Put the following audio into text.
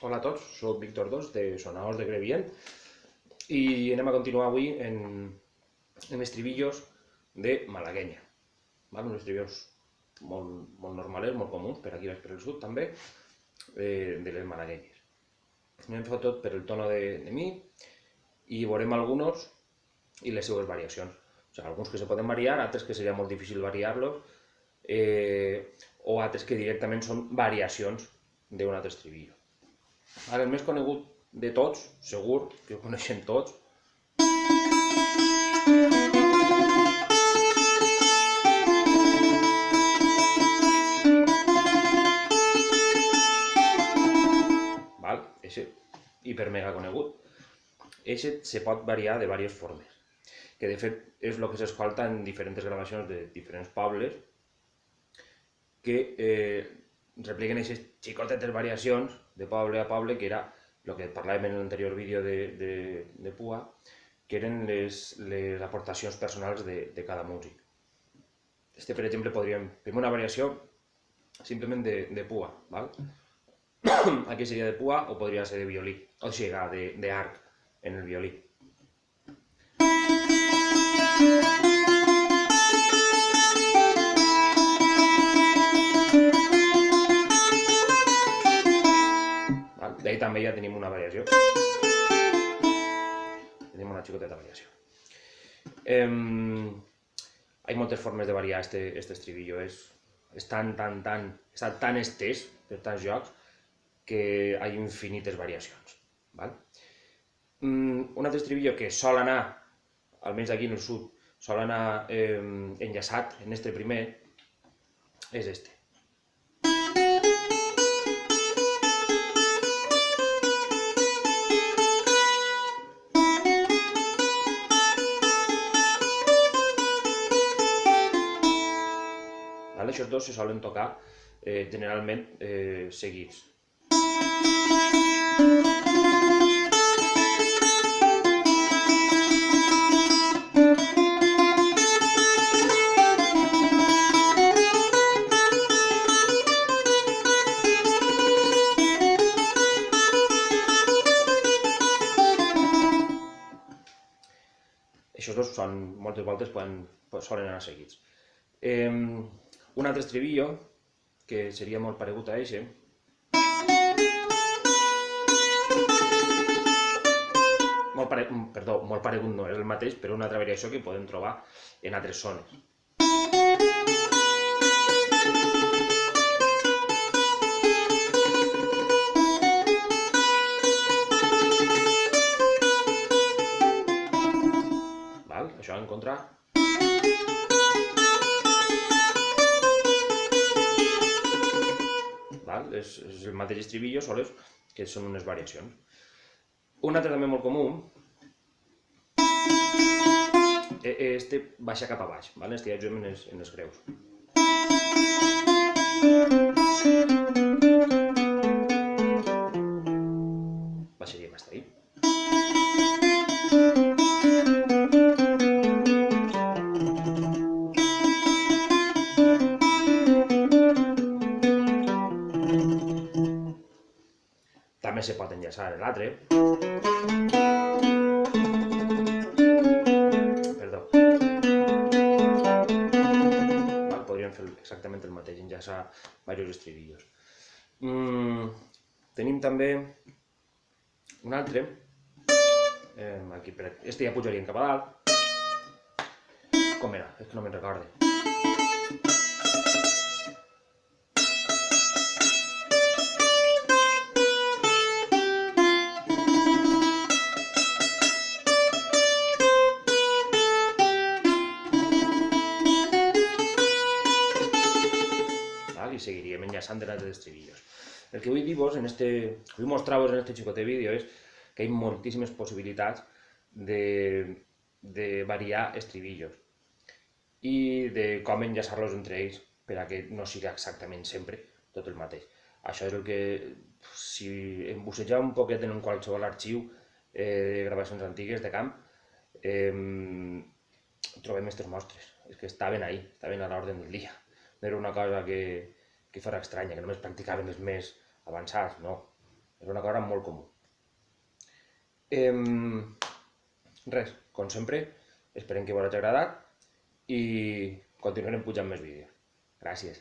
Hola a tots, soc Víctor Dos de Sonaos de Crevient i anem a continuar avui en estribillos de malaguenya. Uns estribillos molt normals, molt comuns, per aquí baix per el sud també, de les malaguenyes. Anem fet tot per el tono de mi i veurem alguns i les seues variacions. O sigui, alguns que se poden variar, altres que seria molt difícil variar-los, o altres que directament són variacions d'un altre estribillo. Ara, el més conegut de tots, segur que ho coneixem tots, és hiper mega conegut. Eixe se pot variar de diverses formes, que de fet és el que s'escolta en diferents gravacions de diferents pobles que repliquen aquestes xicotetes variacions de poble a poble, que era el que parlàvem en l'anterior vídeo de Pua, que eren les aportacions personals de cada músic. Per exemple, podríem fer una variació simplement de Pua, val? Aquí seria de Pua o podria ser de violí, o sigui, d'arc en el violí. D'ahí també ja tenim una variació. Tenim una xicoteta variació. Hi ha moltes formes de variar este estribillo. Està tan estès per tants jocs que hi ha infinites variacions. Un altre estribillo que sol anar, almenys aquí en el sud, sol anar enllaçat en este primer, és este. Aquests dos se solen tocar generalment seguits. Aquests dos moltes voltes solen anar seguits. Un altre estribillo, que seria molt paregut a eixe, molt paregut no, és el mateix, però una altra variació que podem trobar en altres zones. Això en contra. És el mateix estribillo, soles, que són unes variacions. Un altre també molt comú, este baixa cap a baix, este ja juguem en els greus. Baixaríem fins ahí. També se pot enllaçar l'altre. Perdó. Podríem fer exactament el mateix, enllaçar diversos estribillos. Tenim també un altre. Este ja pujaríem cap a dalt. Com era? És que no me'n recorde. I seguiríem enllaçant de altres estribillos. El que vull dir-vos, vull mostrar-vos en aquest xicotet vídeo és que hi ha moltíssimes possibilitats de variar estribillos i de com enllaçar-los entre ells per a que no sigui exactament sempre tot el mateix. Això és el que, si em bussegeu un poquet en qualsevol arxiu de gravacions antigues de camp, trobem aquestes mostres. És que estaven ahí, estaven a l'ordre del dia. No era una cosa que fos estranya, que només practicaven els més avançats, no. És una cosa molt comú. Res, com sempre, esperem que us hagi agradat i continuarem pujant més vídeos. Gràcies.